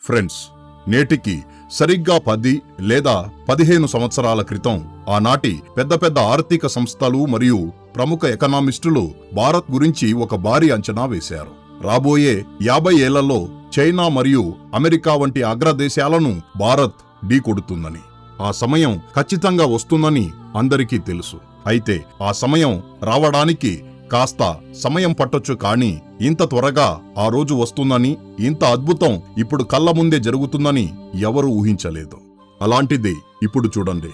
Friends, నేటికి సరిగ్గా 10 లేదా 15 సంవత్సరాల క్రితం ఆనాటి పెద్ద పెద్ద ఆర్థిక సంస్థలు మరియు ప్రముఖ ఎకనామిస్టులు భారత్ గురించి ఒక భారీ అంచనా వేశారు. రాబోయే 50 ఏళ్లలో చైనా మరియు అమెరికా వంటి అగ్రదేశాలను భారత్ ఢీకొడుతుందని, ఆ సమయం ఖచ్చితంగా వస్తుందని అందరికీ తెలుసు. అయితే ఆ సమయం రావడానికి కాస్త సమయం పట్టొచ్చు, కానీ ఇంత త్వరగా ఆ రోజు వస్తుందని, ఇంత అద్భుతం ఇప్పుడు కళ్ళ ముందే జరుగుతుందని ఎవరూ ఊహించలేదు. అలాంటిది ఇప్పుడు చూడండి.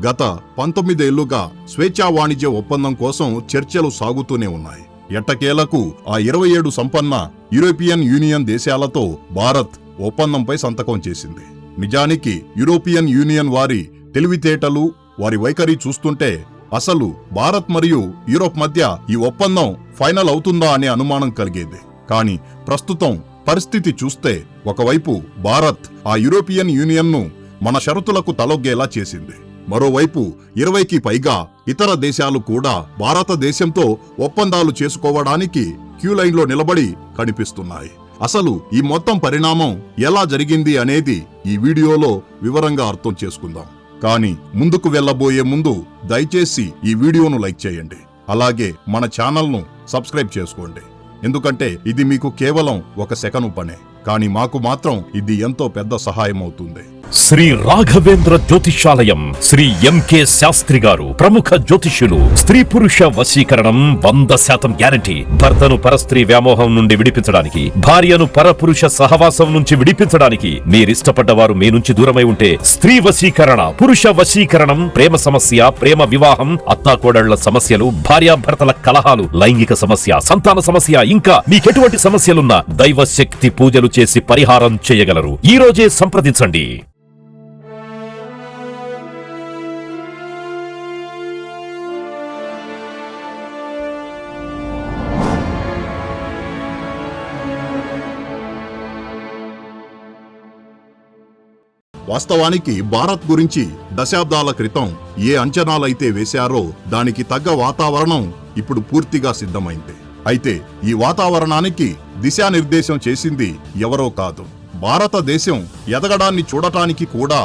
గత 19 ఏళ్లుగా స్వేచ్ఛా వాణిజ్య ఒప్పందం కోసం చర్చలు సాగుతూనే ఉన్నాయి. ఎట్టకేలకు ఆ 27 సంపన్న యూరోపియన్ యూనియన్ దేశాలతో భారత్ ఒప్పందంపై సంతకం చేసింది. నిజానికి యూరోపియన్ యూనియన్ వారి తెలివితేటలు, వారి వైఖరి చూస్తుంటే అసలు భారత్ మరియు యూరోప్ మధ్య ఈ ఒప్పందం ఫైనల్ అవుతుందా అనే అనుమానం కలిగేది. కానీ ప్రస్తుతం పరిస్థితి చూస్తే ఒకవైపు భారత్ ఆ యూరోపియన్ యూనియన్ను మన షరతులకు తలొగ్గేలా చేసింది. మరోవైపు 20కి పైగా ఇతర దేశాలు కూడా భారతదేశంతో ఒప్పందాలు చేసుకోవడానికి క్యూ లైన్లో నిలబడి కనిపిస్తున్నాయి. అసలు ఈ మొత్తం పరిణామం ఎలా జరిగింది అనేది ఈ వీడియోలో వివరంగా అర్థం చేసుకుందాం. కానీ ముందుకు వెళ్ళబోయే ముందు దయచేసి ఈ వీడియోను లైక్ చేయండి. అలాగే మన ఛానల్ను సబ్స్క్రైబ్ చేసుకోండి. ఎందుకంటే ఇది మీకు కేవలం 1 సెకను పనే, కానీ మాకు మాత్రం ఇది ఎంతో పెద్ద సహాయం అవుతుంది. శ్రీ రాఘవేంద్ర జ్యోతిషాలయం శ్రీ ఎంకే శాస్త్రి గారు ప్రముఖ జ్యోతిష్యులు. స్త్రీ పురుష వశీకరణం 100% గ్యారంటీ. భర్తను పరస్త్రీ వ్యామోహం నుండి విడిపించడానికి, భార్యను పరపురుష సహవాసం నుంచి విడిపించడానికి, మీరిష్టపడ్డ వారు మీ నుంచి దూరమై ఉంటే స్త్రీ వశీకరణ, పురుష వశీకరణం, ప్రేమ సమస్య, ప్రేమ వివాహం, అత్తాకోడళ్ల సమస్యలు, భార్యాభర్తల కలహాలు, లైంగిక సమస్య, సంతాన సమస్య, ఇంకా మీకెటువంటి సమస్యలున్నా దైవ శక్తి పూజలు చేసి పరిహారం చేయగలరు. ఈ రోజే సంప్రదించండి. వాస్తవానికి భారత్ గురించి దశాబ్దాల క్రితం ఏ అంచనాలైతే వేశారో దానికి తగ్గ వాతావరణం ఇప్పుడు పూర్తిగా సిద్ధమైంది. అయితే ఈ వాతావరణానికి దిశానిర్దేశం చేసింది ఎవరో కాదు, భారతదేశం ఎదగడాన్ని చూడటానికి కూడా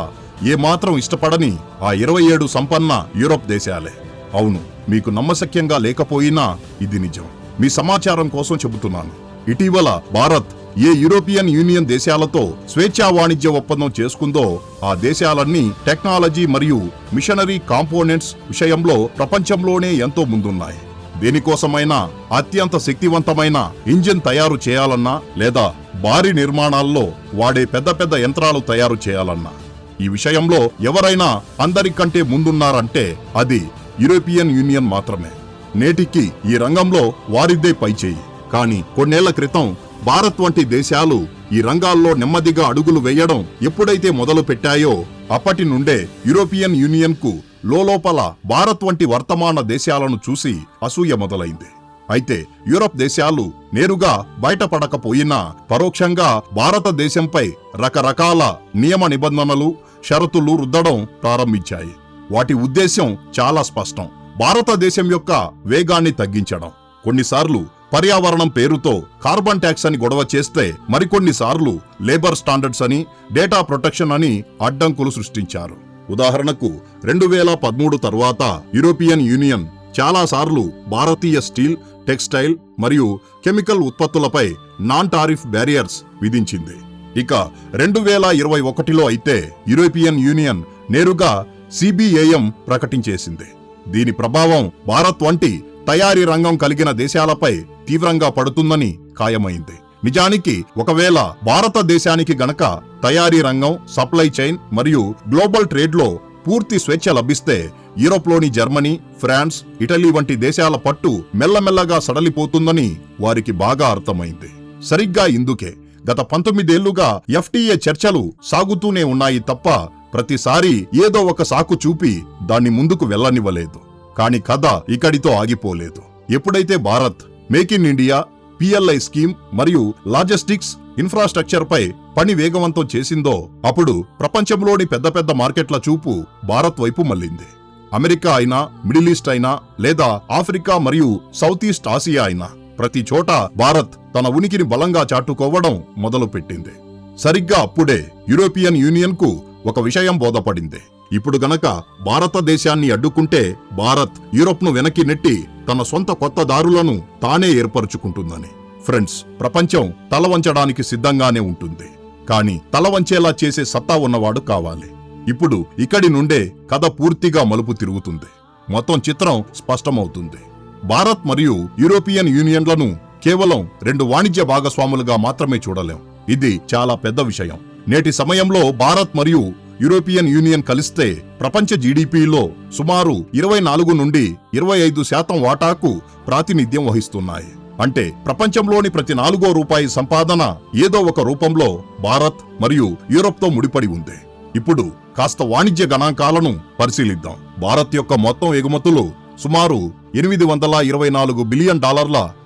ఏమాత్రం ఇష్టపడని ఆ 27 సంపన్న యూరోప్ దేశాలే. అవును, మీకు నమ్మశక్యంగా లేకపోయినా ఇది నిజం. మీ సమాచారం కోసం చెబుతున్నాను. ఇటీవల భారత్ ఏ యూరోపియన్ యూనియన్ దేశాలతో స్వేచ్ఛా వాణిజ్య ఒప్పందం చేసుకుందో ఆ దేశాలన్నీ టెక్నాలజీ మరియు మిషనరీ కాంపోనెంట్స్ విషయంలో ప్రపంచంలోనే ఎంతో ముందున్నాయి. దేనికోసమైనా అత్యంత శక్తివంతమైన ఇంజిన్ తయారు చేయాలన్నా, లేదా భారీ నిర్మాణాల్లో వాడే పెద్ద పెద్ద యంత్రాలు తయారు చేయాలన్నా, ఈ విషయంలో ఎవరైనా అందరికంటే ముందున్నారంటే అది యూరోపియన్ యూనియన్ మాత్రమే. నేటికి ఈ రంగంలో వారిద్దే పైచేయి. కానీ కొన్నేళ్ల క్రితం భారత్ వంటి దేశాలు ఈ రంగాల్లో నెమ్మదిగా అడుగులు వేయడం ఎప్పుడైతే మొదలు పెట్టాయో అప్పటి నుండే యూరోపియన్ యూనియన్ కు లోపల భారత్ వంటి వర్తమాన దేశాలను చూసి అసూయ మొదలైంది. అయితే యూరోప్ దేశాలు నేరుగా బయటపడకపోయినా పరోక్షంగా భారతదేశంపై రకరకాల నియమ నిబంధనలు, షరతులు రుద్దడం ప్రారంభించాయి. వాటి ఉద్దేశ్యం చాలా స్పష్టం: భారతదేశం యొక్క వేగాన్ని తగ్గించడం. కొన్నిసార్లు పర్యావరణం పేరుతో కార్బన్ ట్యాక్స్ అని గొడవ చేస్తే, మరికొన్నిసార్లు లేబర్ స్టాండర్డ్స్ అని, డేటా ప్రొటెక్షన్ అని అడ్డంకులు సృష్టించారు. ఉదాహరణకు 2013 తర్వాత యూరోపియన్ యూనియన్ చాలాసార్లు భారతీయ స్టీల్, టెక్స్టైల్ మరియు కెమికల్ ఉత్పత్తులపై నాన్ టారిఫ్ బ్యారియర్స్ విధించింది. ఇక 2021లో అయితే యూరోపియన్ యూనియన్ నేరుగా CBAM ప్రకటించేసింది. దీని ప్రభావం భారత్ వంటి తయారీ రంగం కలిగిన దేశాలపై తీవ్రంగా పడుతుందని ఖాయమైంది. నిజానికి ఒకవేళ భారతదేశానికి గనక తయారీ రంగం, సప్లై చైన్ మరియు గ్లోబల్ ట్రేడ్లో పూర్తి స్వేచ్ఛ లభిస్తే యూరోప్లోని జర్మనీ, ఫ్రాన్స్, ఇటలీ వంటి దేశాల పట్టు మెల్లమెల్లగా సడలిపోతుందని వారికి బాగా అర్థమైంది. సరిగ్గా ఇందుకే గత 19 ఏళ్లుగా FTA చర్చలు సాగుతూనే ఉన్నాయి తప్ప ప్రతిసారి ఏదో ఒక సాకు చూపి దాన్ని ముందుకు వెళ్లనివ్వలేదు. కానీ కథ ఇక్కడితో ఆగిపోలేదు. ఎప్పుడైతే Bharat make in India, PLI scheme మరియు లాజిస్టిక్స్ ఇన్ఫ్రాస్ట్రక్చర్ పై పని వేగవంతం చేసిందో అప్పుడు ప్రపంచంలోని పెద్ద పెద్ద మార్కెట్ల చూపు భారత్ వైపు మళ్లింది. అమెరికా అయినా, మిడిల్ ఈస్ట్ అయినా, లేదా ఆఫ్రికా మరియు సౌత్ ఈస్ట్ ఆసియా అయినా, ప్రతి చోట భారత్ తన ఉనికిని బలంగా చాటుకోవడం మొదలుపెట్టింది. సరిగ్గా అప్పుడే యూరోపియన్ యూనియన్ కు ఒక విషయం బోధపడింది. ఇప్పుడు గనక భారతదేశాన్ని అడ్డుకుంటే భారత్ యూరోప్ను వెనక్కి నెట్టి తన సొంత కొత్త దారులను తానే ఏర్పరుచుకుంటుందని. ఫ్రెండ్స్, ప్రపంచం తల వంచడానికి సిద్ధంగానే ఉంటుంది, కానీ తల వంచేలా చేసే సత్తా ఉన్నవాడు కావాలి. ఇప్పుడు ఇక్కడి నుండే కథ పూర్తిగా మలుపు తిరుగుతుంది. మొత్తం చిత్రం స్పష్టమవుతుంది. భారత్ మరియు యూరోపియన్ యూనియన్లను కేవలం 2 వాణిజ్య భాగస్వాములుగా మాత్రమే చూడలేం. ఇది చాలా పెద్ద విషయం. నేటి సమయంలో భారత్ మరియు యూరోపియన్ యూనియన్ కలిస్తే ప్రపంచ జీడీపీలో సుమారు 24 నుండి 25% వాటాకు ప్రాతినిధ్యం వహిస్తున్నాయి. అంటే ప్రపంచంలోని ప్రతి 4వ రూపాయి సంపాదన ఏదో ఒక రూపంలో భారత్ మరియు యూరోప్తో ముడిపడి ఉంది. ఇప్పుడు కాస్త వాణిజ్య గణాంకాలను పరిశీలిద్దాం. భారత్ యొక్క మొత్తం ఎగుమతులు సుమారు $824 బిలియన్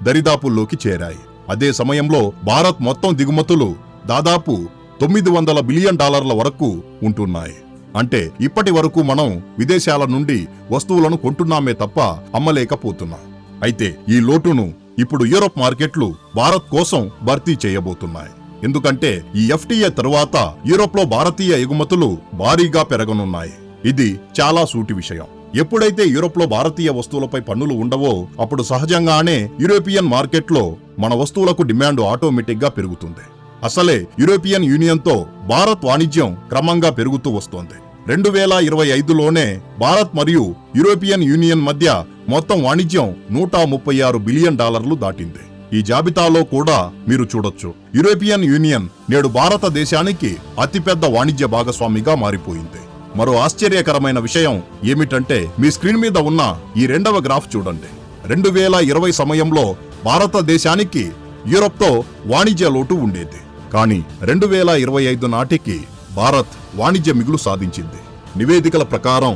దరిదాపుల్లోకి చేరాయి. అదే సమయంలో భారత్ మొత్తం దిగుమతులు దాదాపు $900 బిలియన్ వరకు ఉంటున్నాయి. అంటే ఇప్పటి వరకు మనం విదేశాల నుండి వస్తువులను కొంటున్నామే తప్ప అమ్మలేకపోతున్నాం. అయితే ఈ లోటును ఇప్పుడు యూరోప్ మార్కెట్లు భారత్ కోసం భర్తీ చేయబోతున్నాయి. ఎందుకంటే ఈ FTA తరువాత యూరోప్లో భారతీయ ఎగుమతులు భారీగా పెరగనున్నాయి. ఇది చాలా సూటి విషయం. ఎప్పుడైతే యూరోప్లో భారతీయ వస్తువులపై పన్నులు ఉండవో అప్పుడు సహజంగానే యూరోపియన్ మార్కెట్లో మన వస్తువులకు డిమాండ్ ఆటోమేటిక్ గా పెరుగుతుంది. అసలే యూరోపియన్ యూనియన్తో భారత్ వాణిజ్యం క్రమంగా పెరుగుతూ వస్తోంది. 2025లోనే భారత్ మరియు యూరోపియన్ యూనియన్ మధ్య మొత్తం వాణిజ్యం $136 బిలియన్ దాటింది. ఈ జాబితాలో కూడా మీరు చూడొచ్చు, యూరోపియన్ యూనియన్ నేడు భారతదేశానికి అతిపెద్ద వాణిజ్య భాగస్వామిగా మారిపోయింది. మరో ఆశ్చర్యకరమైన విషయం ఏమిటంటే మీ స్క్రీన్ మీద ఉన్న ఈ 2వ గ్రాఫ్ చూడండి. 2020 సమయంలో భారతదేశానికి యూరోప్తో వాణిజ్య లోటు ఉండేది. కానీ 2025 నాటికి భారత్ వాణిజ్య మిగులు సాధించింది. నివేదికల ప్రకారం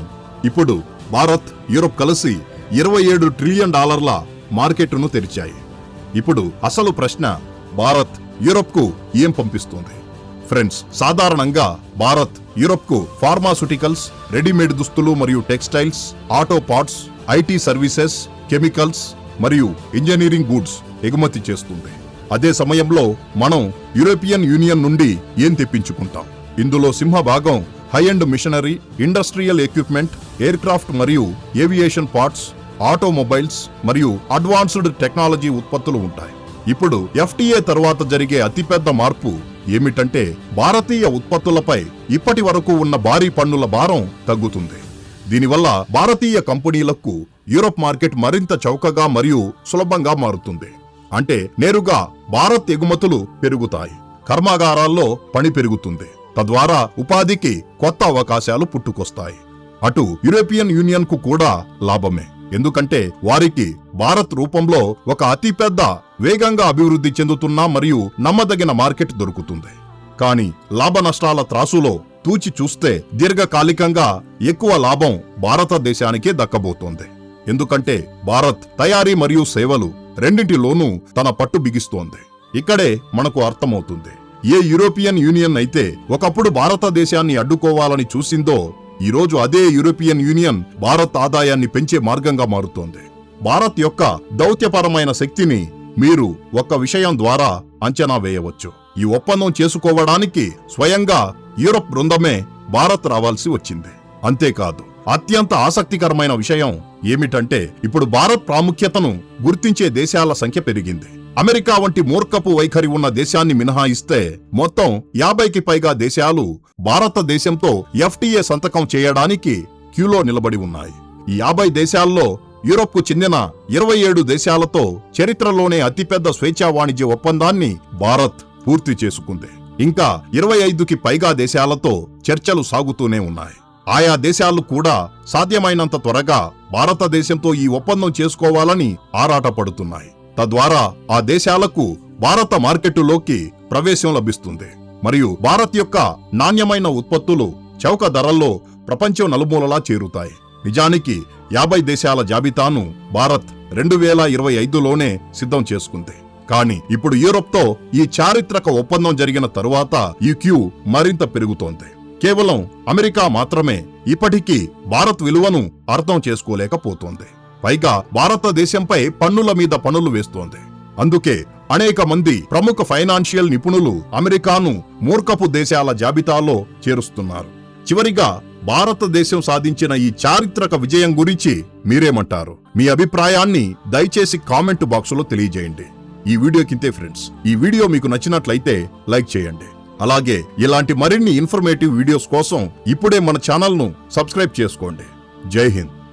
ఇప్పుడు భారత్ యూరోప్ కలిసి $27 ట్రిలియన్ మార్కెట్ను తెరిచాయి. ఇప్పుడు అసలు ప్రశ్న, భారత్ యూరోప్కు ఏం పంపిస్తుంది? ఫ్రెండ్స్, సాధారణంగా భారత్ యూరోప్కు ఫార్మాస్యూటికల్స్, రెడీమేడ్ దుస్తులు మరియు textiles, auto parts, IT services, chemicals మరియు ఇంజనీరింగ్ గూడ్స్ ఎగుమతి చేస్తుంది. అదే సమయంలో మనం యూరోపియన్ యూనియన్ నుండి ఏం తెప్పించుకుంటాం? ఇందులో సింహభాగం high and machinery, industrial equipment, aircraft మరియు ఏవియేషన్ పార్ట్స్, ఆటోమొబైల్స్ మరియు అడ్వాన్స్డ్ టెక్నాలజీ ఉత్పత్తులు ఉంటాయి. ఇప్పుడు FTA తర్వాత జరిగే అతిపెద్ద మార్పు ఏమిటంటే భారతీయ ఉత్పత్తులపై ఇప్పటి వరకు ఉన్న భారీ పన్నుల భారం తగ్గుతుంది. దీనివల్ల భారతీయ కంపెనీలకు యూరోప్ మార్కెట్ మరింత చౌకగా మరియు సులభంగా మారుతుంది. అంటే నేరుగా భారత్ ఎగుమతులు పెరుగుతాయి, కర్మాగారాల్లో పని పెరుగుతుంది, తద్వారా ఉపాధికి కొత్త అవకాశాలు పుట్టుకొస్తాయి. అటు యూరోపియన్ యూనియన్ కు కూడా లాభమే. ఎందుకంటే వారికి భారత్ రూపంలో ఒక అతిపెద్ద, వేగంగా అభివృద్ధి చెందుతున్న మరియు నమ్మదగిన మార్కెట్ దొరుకుతుంది. కానీ లాభ నష్టాల త్రాసులో తూచి చూస్తే దీర్ఘకాలికంగా ఎక్కువ లాభం భారతదేశానికే దక్కబోతోంది. ఎందుకంటే భారత్ తయారీ మరియు సేవలు రెండింటిలోనూ తన పట్టు బిగిస్తోంది. ఇక్కడే మనకు అర్థమవుతుంది, ఏ యూరోపియన్ యూనియన్ అయితే ఒకప్పుడు భారతదేశాన్ని అడ్డుకోవాలని చూసిందో ఈరోజు అదే యూరోపియన్ యూనియన్ భారత్ ఆదాయాన్ని పెంచే మార్గంగా మారుతోంది. భారత్ యొక్క దౌత్యపరమైన శక్తిని మీరు ఒక్క విషయం ద్వారా అంచనా వేయవచ్చు. ఈ ఒప్పందం చేసుకోవడానికి స్వయంగా యూరోప్ బృందమే భారత్ రావాల్సి వచ్చింది. అంతేకాదు, అత్యంత ఆసక్తికరమైన విషయం ఏమిటంటే ఇప్పుడు భారత్ ప్రాముఖ్యతను గుర్తించే దేశాల సంఖ్య పెరిగింది. అమెరికా వంటి మూర్ఖపు వైఖరి ఉన్న దేశాన్ని మినహాయిస్తే మొత్తం 50కి పైగా దేశాలు భారతదేశంతో FTA సంతకం చేయడానికి క్యూలో నిలబడి ఉన్నాయి. ఈ 50 దేశాల్లో యూరోప్కు చెందిన 27 దేశాలతో చరిత్రలోనే అతిపెద్ద స్వేచ్ఛా వాణిజ్య ఒప్పందాన్ని భారత్ పూర్తి చేసుకుంది. ఇంకా 25కి పైగా దేశాలతో చర్చలు సాగుతూనే ఉన్నాయి. ఆయా దేశాలు కూడా సాధ్యమైనంత త్వరగా భారతదేశంతో ఈ ఒప్పందం చేసుకోవాలని ఆరాటపడుతున్నాయి. తద్వారా ఆ దేశాలకు భారత మార్కెట్టులోకి ప్రవేశం లభిస్తుంది మరియు భారత్ యొక్క నాణ్యమైన ఉత్పత్తులు చౌక ధరల్లో ప్రపంచం నలుమూలలా చేరుతాయి. నిజానికి 50 దేశాల జాబితాను భారత్ 2025లోనే సిద్ధం చేసుకుంది. కానీ ఇప్పుడు యూరోప్తో ఈ చారిత్రక ఒప్పందం జరిగిన తరువాత ఈ క్యూ మరింత పెరుగుతోంది. కేవలం అమెరికా మాత్రమే ఇప్పటికీ భారత్ విలువను అర్థం చేసుకోలేకపోతోంది. పైగా భారతదేశంపై పన్నుల మీద పన్నులు వేస్తోంది. అందుకే అనేక మంది ప్రముఖ ఫైనాన్షియల్ నిపుణులు అమెరికాను మూర్ఖపు దేశాల జాబితాలో చేరుస్తున్నారు. చివరిగా భారతదేశం సాధించిన ఈ చారిత్రక విజయం గురించి మీరేమంటారు? మీ అభిప్రాయాన్ని దయచేసి కామెంట్ బాక్సులో తెలియజేయండి. ఈ వీడియోకింతే ఫ్రెండ్స్. ఈ వీడియో మీకు నచ్చినట్లయితే లైక్ చేయండి. అలాగే ఇలాంటి మరిన్ని ఇన్ఫర్మేటివ్ వీడియోస్ కోసం ఇప్పుడే మన ఛానల్ను సబ్స్క్రైబ్ చేసుకోండి. జై హింద్.